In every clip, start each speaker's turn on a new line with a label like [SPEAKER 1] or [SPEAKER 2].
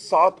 [SPEAKER 1] 7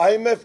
[SPEAKER 1] IMF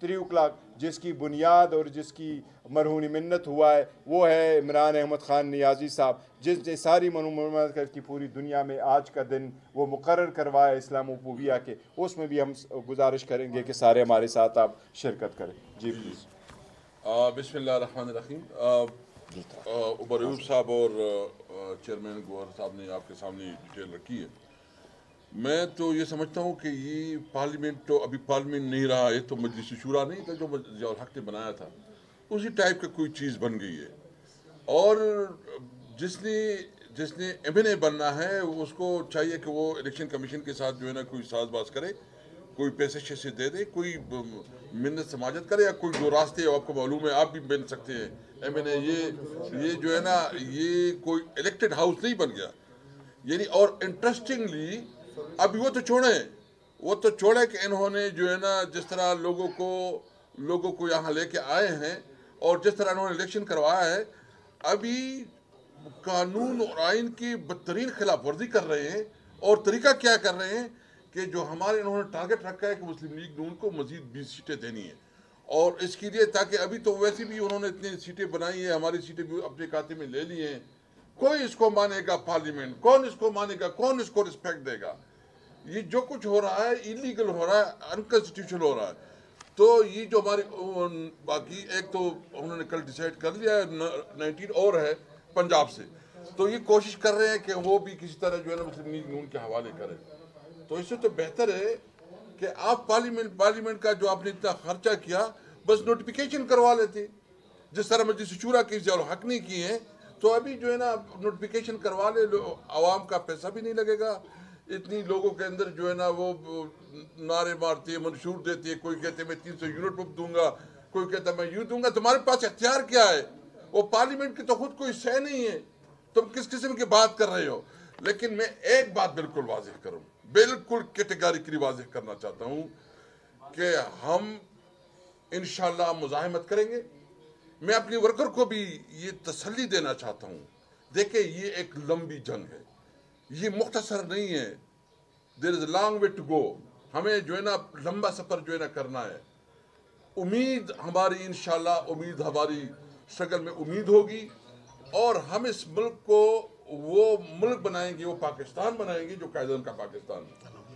[SPEAKER 2] 3 o'clock, جس کی بنیاد اور جس کی مرہون منت ہوا ہے وہ ہے عمران احمد خان نیازی صاحب، جس نے ساری مملکت کی پوری دنیا میں آج کا دن وہ مقرر کروایا اسلام وفویہ کے، اس میں بھی ہم گزارش کریں گے کہ سارے ہمارے ساتھ آپ شرکت کریں. جی پلیز.
[SPEAKER 3] بسم اللہ الرحمن الرحیم. عمر ایوب صاحب اور چیئرمین گوہر صاحب نے آپ کے سامنے ڈیٹیل رکھی ہے. میں تو یہ سمجھتا ہوں کہ یہ پارلیمنٹ تو ابھی پارلیمنٹ نہیں رہا ہے، تو مجلس شورا نہیں تھا جو ضیاء الحق نے بنایا تھا، اسی ٹائپ کا کوئی چیز بن گئی ہے. اور جس نے ایم این اے بننا ہے اس کو چاہیے کہ وہ الیکشن کمیشن کے ساتھ جو ہے نا کوئی ساز باز کرے، کوئی پیسے شیسے دے دے، کوئی منت سماجت کرے، یا کوئی جو راستے آپ کو معلوم ہے آپ بھی بن سکتے ہیں. ایم این اے یہ جو ہے نا یہ کوئی الیکٹڈ ہاؤس نہیں بن گیا یعنی. اور انٹرسٹنگلی ابھی وہ تو چھوڑے کہ انہوں نے جو ہے نا جس طرح لوگوں کو یہاں لے کے آئے ہیں اور جس طرح انہوں نے الیکشن کروایا ہے، ابھی قانون اور آئین کی بدترین خلاف ورزی کر رہے ہیں. اور طریقہ کیا کر رہے ہیں کہ جو ہمارے انہوں نے ٹارگٹ رکھا ہے کہ مسلم لیگ نون کو مزید 20 سیٹیں دینی ہیں، اور اس کے لیے تاکہ ابھی تو ویسے بھی انہوں نے اتنی سیٹیں بنائی ہیں، ہماری سیٹیں بھی اپنے کھاتے میں لے لی ہیں. کوئی اس کو مانے گا پارلیمنٹ؟ کون اس کو مانے گا؟ کون اس کو رسپیکٹ دے گا؟ یہ جو کچھ ہو رہا ہے ایلیگل ہو رہا ہے، انکانسٹیٹیوشنل ہو رہا ہے. تو یہ جو ہماری باقی ایک تو انہوں نے کل ڈیسائیڈ کر لیا ہے 19 اور ہے پنجاب سے، تو یہ کوشش کر رہے ہیں کہ وہ بھی کسی طرح جو ہے نا مسلم لیگ نون کے حوالے کریں. تو اس سے تو بہتر ہے کہ آپ پارلیمنٹ کا جو آپ نے اتنا خرچہ کیا بس نوٹیفیکیشن کروا لیتے، جس طرح مجلس شورا کی ضیاء الحق نہیں کی ہیں. تو ابھی جو ہے نا نوٹیفیکیشن کروا لے، عوام کا پیسہ بھی نہیں لگے گا. اتنی لوگوں کے اندر جو ہے نا وہ نعرے مارتے ہیں، منشور دیتے ہیں، کوئی کہتے ہیں میں 300 یونٹ بک دوں گا، کوئی کہتا ہے میں یوں دوں گا. تمہارے پاس اختیار کیا ہے؟ وہ پارلیمنٹ کی تو خود کوئی شے نہیں ہے، تم کس قسم کی بات کر رہے ہو؟ لیکن میں ایک بات بالکل واضح کروں، بالکل کیٹیگریکلی واضح کرنا چاہتا ہوں کہ ہم انشاءاللہ مزاحمت کریں گے. میں اپنی ورکر کو بھی یہ تسلی دینا چاہتا ہوں، دیکھیں یہ ایک لمبی جنگ ہے، یہ مختصر نہیں ہے. there is a long way to go. ہمیں جو ہے نا لمبا سفر جو ہے نا کرنا ہے. امید ہماری انشاءاللہ، امید ہماری شکل میں امید ہوگی، اور ہم اس ملک کو وہ ملک بنائیں گے، وہ پاکستان بنائیں گے جو قائدین کا پاکستان،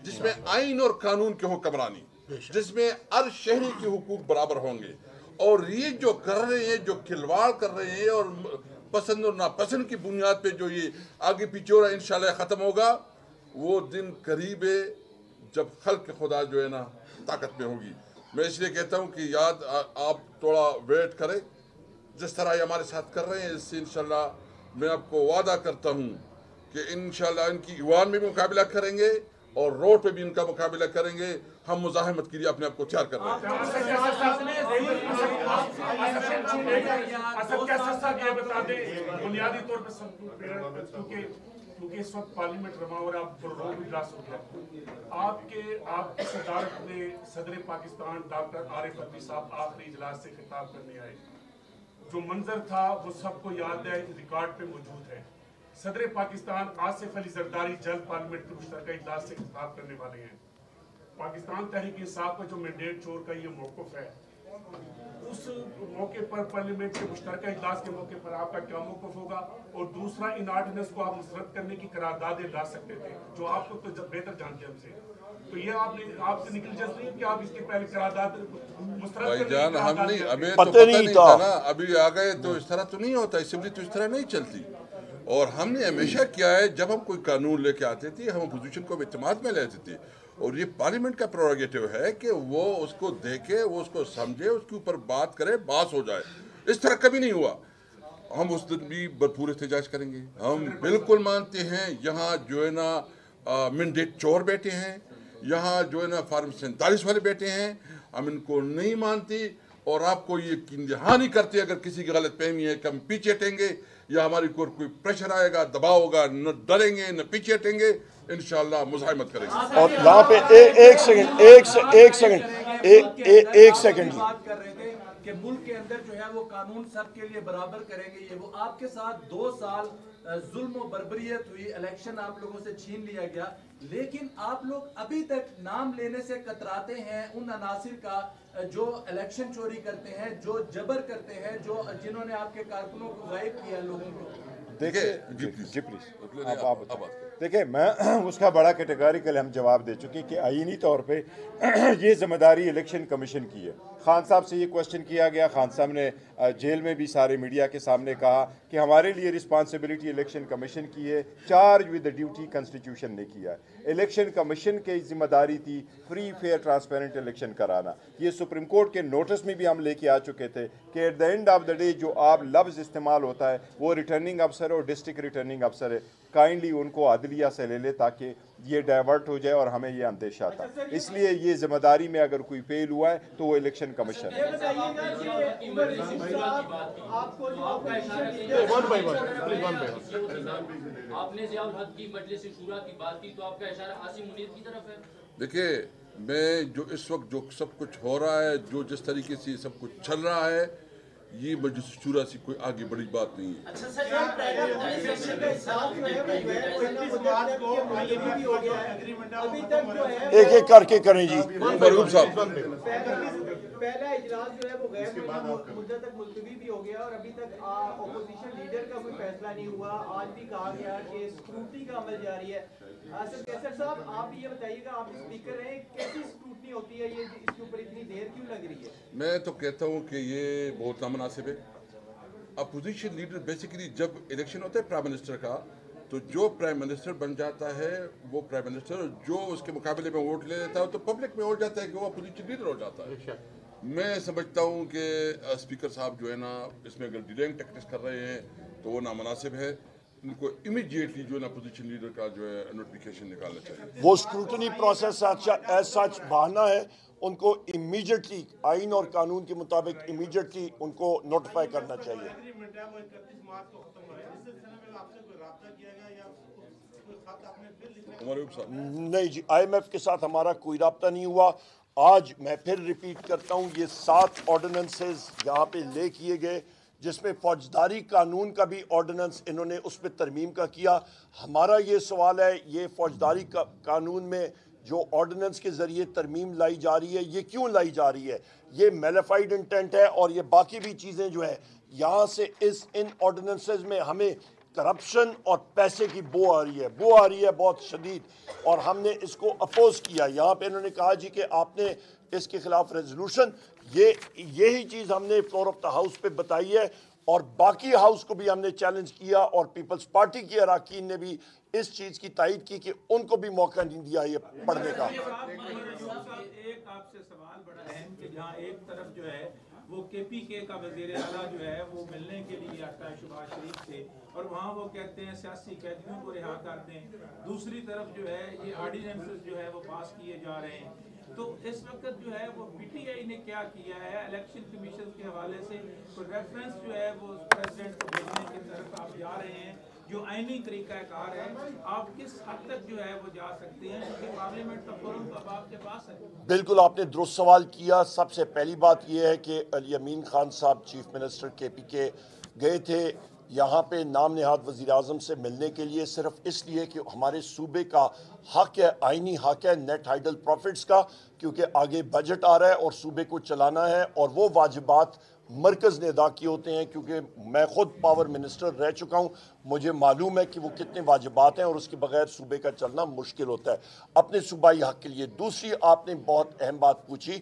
[SPEAKER 3] جس میں آئین اور قانون کی حکمرانی، جس میں ہر شہری کے حقوق برابر ہوں گے. اور یہ جو کر رہے ہیں، جو کھلواڑ کر رہے ہیں اور پسند اور ناپسند کی بنیاد پہ جو یہ آگے پیچھے ہو رہا ہے، انشاءاللہ ختم ہوگا. وہ دن قریب ہے جب خلق خدا جو ہے نا طاقت میں ہوگی. میں اس لیے کہتا ہوں کہ آپ تھوڑا ویٹ کریں، جس طرح یہ ہمارے ساتھ کر رہے ہیں اس سے انشاءاللہ میں آپ کو وعدہ کرتا ہوں کہ انشاءاللہ ان کی ایوان میں بھی مقابلہ کریں گے اور روڈ پہ بھی ان کا مقابلہ کریں گے. ہم مزاحمت کے لیے اپنے آپ کو تیار کر رہے ہیں.
[SPEAKER 4] بنیادی طور پر کیونکہ اس وقت پارلیمنٹ رواں اور آپ کو روڈ اجلاس ہو گیا، آپ کی صدارت میں صدر پاکستان ڈاکٹر عارف الوی صاحب آخری اجلاس سے خطاب کرنے آئے. جو منظر تھا وہ سب کو یاد ہے، ریکارڈ پہ موجود ہے. صدر پاکستان آصف علی زرداری جلد پارلیمنٹ کے مشترکہ اجلاس سے خطاب کرنے والے ہیں. پاکستان تحریک انصاف کا جو مینڈیٹ چور کا یہ موقف ہے، اس موقع پر پارلیمنٹ کے مشترکہ اجلاس کے موقع پر آپ کا کیا موقف ہوگا؟ اور دوسرا، ان آرڈیننس کو آپ مسترد کرنے کی قراردادیں لا سکتے تھے جو آپ کو تو بہتر جانتے ہیں ہم سے، تو یہ آپ سے نیگلیجنس نہیں ہے کہ آپ اس کے پہلے قرارداد مسترد
[SPEAKER 3] بھائی
[SPEAKER 4] کرنے
[SPEAKER 3] جان،
[SPEAKER 4] کی
[SPEAKER 3] ہم
[SPEAKER 4] قرارداد
[SPEAKER 3] نہیں،
[SPEAKER 4] لے
[SPEAKER 3] ہمیں تو پتہ نہیں تھا نا، ابھی آ گئے تو اس طرح تو نہیں ہوتا، اسمبلی تو اس طرح نہیں چلتی. اور ہم نے ہمیشہ کیا ہے، جب ہم کوئی قانون لے کے آتے تھے ہم اپوزیشن کو اعتماد میں لیتے تھے، اور یہ پارلیمنٹ کا پروگیٹو ہے کہ وہ اس کو دیکھے، وہ اس کو سمجھے، اس کے اوپر بات کرے، باس ہو جائے. اس طرح کبھی نہیں ہوا. ہم اس دن بھی بھرپور احتجاج کریں گے. ہم بالکل مانتے ہیں یہاں جو ہے نا مینڈیٹ چور بیٹھے ہیں، یہاں جو ہے نا فارم 47 والے بیٹھے ہیں، ہم ان کو نہیں مانتے. اور آپ کو یہ یقین دہانی کرتے اگر کسی کی غلط فہمی ہے کہ ہم پیچھے ہٹیں گے یا ہماری کوئی پریشر آئے گا، دباؤ ہوگا، نہ ڈریں گے نہ پیچھے ہٹیں گے، انشاءاللہ مزاحمت کریں گے.
[SPEAKER 1] اور یہاں پہ ایک سیکنڈ
[SPEAKER 5] کہ ملک کے اندر جو ہے وہ قانون سب کے لیے برابر کریں گے. یہ وہ آپ کے ساتھ 2 سال ظلم و بربریت ہوئی, الیکشن آپ لوگوں سے چھین لیا گیا, لیکن آپ لوگ ابھی تک نام لینے سے کتراتے ہیں ان عناصر کا جو الیکشن چوری کرتے ہیں, جو جبر کرتے ہیں, جنہوں نے آپ کے کارکنوں کو غائب کیا لوگوں کو.
[SPEAKER 2] دیکھیں میں اس کا بڑا کیٹیگوریکل ہم جواب دے چکے کہ آئینی طور پہ یہ ذمہ داری الیکشن کمیشن کی ہے. خان صاحب سے یہ کوشچن کیا گیا, خان صاحب نے جیل میں بھی سارے میڈیا کے سامنے کہا کہ ہمارے لیے رسپانسبلٹی الیکشن کمیشن کی ہے, چارج ود ڈیوٹی کنسٹیٹیوشن نے کیا ہے. الیکشن کمیشن کی ذمہ داری تھی فری فیئر ٹرانسپیرنٹ الیکشن کرانا. یہ سپریم کورٹ کے نوٹس میں بھی ہم لے کے آ چکے تھے کہ at the end of the day جو آپ لفظ استعمال ہوتا ہے وہ ریٹرننگ افسر اور ڈسٹرکٹ ریٹرننگ افسر ہے, کائنڈلی ان کو عدلیہ سے لے لے تاکہ یہ ڈائیورٹ ہو جائے, اور ہمیں یہ اندیشہ تھا. اس لیے یہ ذمہ داری میں اگر کوئی فیل ہوا ہے تو وہ الیکشن کمیشن ہے.
[SPEAKER 3] دیکھیے میں جو اس وقت جو سب کچھ ہو رہا ہے, جو جس طریقے سے سب کچھ چل رہا ہے, یہ مجلس شورا سے کوئی آگے بڑی بات نہیں ہے.
[SPEAKER 1] ایک ایک کر کے کریں جی.
[SPEAKER 3] مرحوم صاحب
[SPEAKER 6] پہلا اجلاس جو ہے وہ غیر مدت تک ملتوی بھی ہو گیا اور ابھی تک اپوزیشن لیڈر کا کوئی فیصلہ نہیں ہوا. آج بھی کہا گیا کہ اسکروٹنی کا عمل جاری ہے. سر کیسر صاحب آپ یہ بتائیے گا, آپ اسپیکر ہیں, کیسی اسکروٹنی ہوتی ہے, یہ اس کے اوپر اتنی دیر کیوں لگ رہی ہے؟
[SPEAKER 3] میں تو کہتا ہوں کہ یہ بہت نامناسب ہے. اپوزیشن لیڈر بیسیکلی جب الیکشن ہوتا ہے پرائم منسٹر کا, تو جو پرائم منسٹر بن جاتا ہے وہ پرائم منسٹر, جو اس کے مقابلے میں ووٹ لے لیتا ہے تو پبلک میں ہو جاتا ہے کہ وہ اپوزیشن لیڈر ہو جاتا ہے. میں سمجھتا ہوں کہ اسپیکر صاحب جو ہے نا, اس میں اگر ڈیلنگ ٹیکٹکس کر رہے ہیں تو وہ نامناسب ہے. ان کو امیڈیٹلی جو ہے نا اپوزیشن لیڈر کا جو ہے نوٹیفیکیشن نکالنا چاہیے.
[SPEAKER 1] وہ اسکروٹنی پروسیس ایز سچ بہانہ ہے, ان کو امیڈیٹلی آئین اور قانون کے مطابق امیڈیٹلی ان کو نوٹیفائی کرنا چاہیے. نہیں جی, آئی ایم ایف کے ساتھ ہمارا کوئی رابطہ نہیں ہوا. آج میں پھر ریپیٹ کرتا ہوں, یہ 7 آرڈیننسز یہاں پہ لے کیے گئے, جس میں فوجداری قانون کا بھی آرڈیننس انہوں نے اس پہ ترمیم کا کیا. ہمارا یہ سوال ہے, یہ فوجداری قانون میں جو آرڈیننس کے ذریعے ترمیم لائی جا رہی ہے, یہ کیوں لائی جا رہی ہے؟ یہ میلیفائڈ انٹینٹ ہے, اور یہ باقی بھی چیزیں جو ہے یہاں سے ان آرڈیننسز میں ہمیں کرپشن اور پیسے کی بو آ رہی ہے بہت شدید, اور ہم نے اس کو اپوز کیا. یہاں پہ انہوں نے کہا جی کہ آپ نے اس کے خلاف ریزولوشن, یہی چیز ہم نے فلور آف دا ہاؤس پہ بتائی ہے, اور باقی ہاؤس کو بھی ہم نے چیلنج کیا, اور پیپلز پارٹی کے اراکین نے بھی اس چیز کی تائید کی کہ ان کو بھی موقع نہیں دیا یہ پڑھنے کا.
[SPEAKER 7] ایک آپ سے سوال بڑا اہم کہ جہاں ایک طرف جو ہے وہ کے پی کے کا وزیر اعلیٰ جو ہے وہ ملنے کے لیے آتا ہے شہباز شریف سے, اور وہاں وہ کہتے ہیں سیاسی قیدیوں کو رہا کر دیں. دوسری طرف جو ہے یہ آرڈیننسز جو ہے وہ پاس کیے جا رہے ہیں. تو اس وقت جو ہے وہ پی ٹی آئی نے کیا کیا ہے الیکشن کمیشن کے حوالے سے, کوئی ریفرنس جو ہے وہ پریزیڈنٹ کو بھیجنے کی طرف آپ جا رہے ہیں, جو آئینی طریقہ کار ہے, آپ کس حد تک جو ہے وہ جا سکتے ہیں, کیونکہ پارلیمنٹ کا فورم اب آپ کے پاس ہے؟
[SPEAKER 1] بالکل آپ نے درست سوال کیا. سب سے پہلی بات یہ ہے کہ علی امین خان صاحب چیف منسٹر کے پی کے گئے تھے یہاں پہ نام نہاد وزیر اعظم سے ملنے کے لیے, صرف اس لیے کہ ہمارے صوبے کا حق ہے, آئینی حق ہے نیٹ ہائیڈل پروفٹس کا, کیونکہ آگے بجٹ آ رہا ہے اور صوبے کو چلانا ہے, اور وہ واجبات مرکز نے ادا کیے ہوتے ہیں. کیونکہ میں خود پاور منسٹر رہ چکا ہوں, مجھے معلوم ہے کہ وہ کتنے واجبات ہیں, اور اس کے بغیر صوبے کا چلنا مشکل ہوتا ہے اپنے صوبائی حق کے لیے. دوسری آپ نے بہت اہم بات پوچھی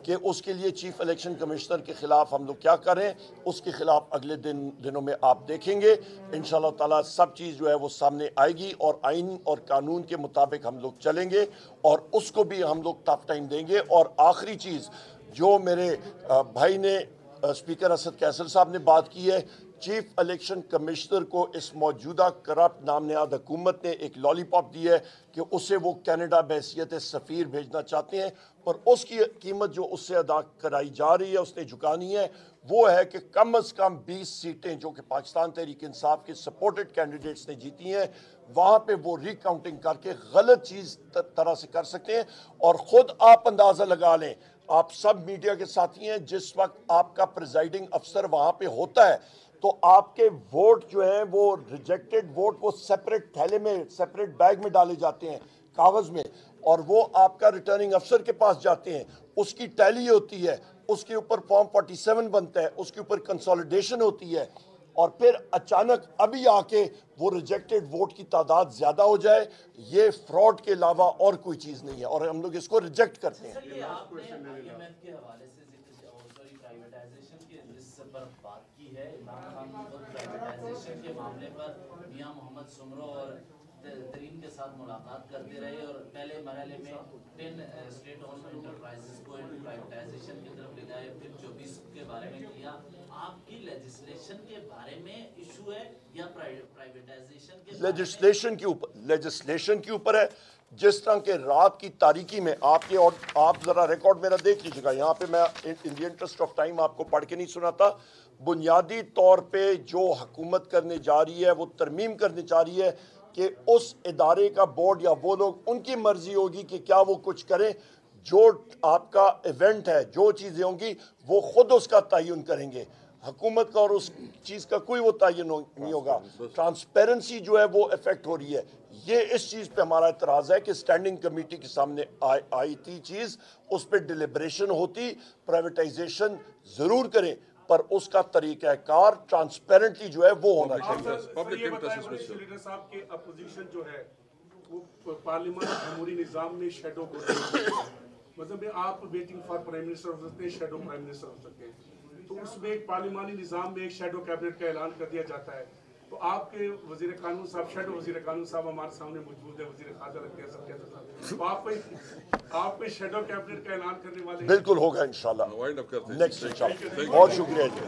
[SPEAKER 1] کہ اس کے لیے چیف الیکشن کمشنر کے خلاف ہم لوگ کیا کریں. اس کے خلاف اگلے دنوں میں آپ دیکھیں گے انشاءاللہ تعالیٰ سب چیز جو ہے وہ سامنے آئے گی, اور آئین اور قانون کے مطابق ہم لوگ چلیں گے, اور اس کو بھی ہم لوگ ٹف ٹائم دیں گے. اور آخری چیز جو میرے بھائی نے اسپیکر اسد قیصر صاحب نے بات کی ہے, چیف الیکشن کمشنر کو اس موجودہ کرپٹ نام نہاد حکومت نے ایک لالی پاپ دی ہے کہ اسے وہ کینیڈا بحیثیت سفیر بھیجنا چاہتے ہیں, اور اس کی قیمت جو اس سے ادا کرائی جا رہی ہے, اس نے جھکانی ہے, وہ ہے کہ کم از کم 20 سیٹیں جو کہ پاکستان تحریک انصاف کے سپورٹڈ کینڈیڈیٹس نے جیتی ہیں, وہاں پہ وہ ری کاؤنٹنگ کر کے غلط چیز طرح سے کر سکتے ہیں. اور خود آپ اندازہ لگا لیں, آپ سب میڈیا کے ساتھی ہیں، جس وقت آپ کا پریزائڈنگ افسر وہاں پہ ہوتا ہے تو آپ کے ووٹ جو ہیں وہ ریجیکٹڈ ووٹ وہ سیپریٹ تھیلے میں سیپریٹ بیگ میں ڈالے جاتے ہیں کاغذ میں، اور وہ آپ کا ریٹرننگ افسر کے پاس جاتے ہیں، اس کی ٹیلی ہوتی ہے، اس کے اوپر فارم 47 بنتا ہے، اس کے اوپر کنسولیڈیشن ہوتی ہے، اور پھر اچانک ابھی آ کے وہ ریجیکٹڈ ووٹ کی تعداد زیادہ ہو جائے، یہ فراڈ کے علاوہ اور کوئی چیز نہیں ہے، اور ہم لوگ اس کو ریجیکٹ کرتے ہیں۔
[SPEAKER 8] سر، یہ آپ نے IMF کے حوالے سے پرائیویٹائزیشن کے جس پر بات کی ہے، عمران خان خود پرائیویٹائزیشن کے معاملے پر میاں محمد سمرو اور ترین کے ساتھ ملاقات کرتے رہے، اور پہلے مرحلے میں 10 اسٹیٹ اونڈ انٹرپرائزز کو پرائیویٹائزیشن کی طرف لے جائے، پھر 24 کے بارے میں کیا۔ آپ کی لیجسلیشن کے بارے میں ایشو ہے یا پرائیویٹائزیشن کے
[SPEAKER 1] لیجسلیشن کے اوپر ہے؟ جس طرح کے رات کی تاریکی میں آپ ذرا ریکارڈ میرا دیکھ لیجیے گا، یہاں پہ میں ان دی انٹرسٹ آف ٹائم آپ کو پڑھ کے نہیں سناتا، بنیادی طور پہ جو حکومت کرنے جا رہی ہے وہ ترمیم کرنے جا رہی ہے کہ اس ادارے کا بورڈ یا وہ لوگ ان کی مرضی ہوگی کہ کیا وہ کچھ کریں، جو آپ کا ایونٹ ہے جو چیزیں ہوں گی وہ خود اس کا تعین کریں گے، حکومت کا اور اس چیز کا کوئی وہ تعین نہیں ہوگا۔ ٹرانسپیرنسی جو ہے وہ افیکٹ ہو رہی ہے، یہ اس چیز پہ ہمارا اعتراض ہے کہ اسٹینڈنگ کمیٹی کے سامنے آئی تھی چیز، اس پہ ڈیلیبریشن ہوتی، پرائیویٹائزیشن ضرور کریں پر اس کا طریقہ کار ٹرانسپیرنٹلی جو ہے وہ ہونا چاہیے۔
[SPEAKER 4] سر یہ بتائیں لیڈر صاحب کہ اپوزیشن جو ہے وہ پارلیمان جمہوری نظام میں شیڈو مطلب آپ ویٹنگ فار پرائم منسٹر ہو سکتے ہیں، شیڈو پرائم منسٹر ہو سکتے ہیں، تو اس میں ایک پارلیمانی نظام میں ایک شیڈو کیبنٹ کا اعلان کر دیا جاتا ہے، تو آپ کے وزیر قانون صاحب شیڈو وزیر قانون صاحب ہمارے سامنے موجود ہے، وزیر خارجہ لگتے ہیں سب کہتے ہیں، تو آپ کو شیڈو کیبنٹ کا اعلان کرنے والے
[SPEAKER 1] بالکل ہوگا انشاءاللہ، نیکسٹ انشاءاللہ۔ بہت شکریہ جی۔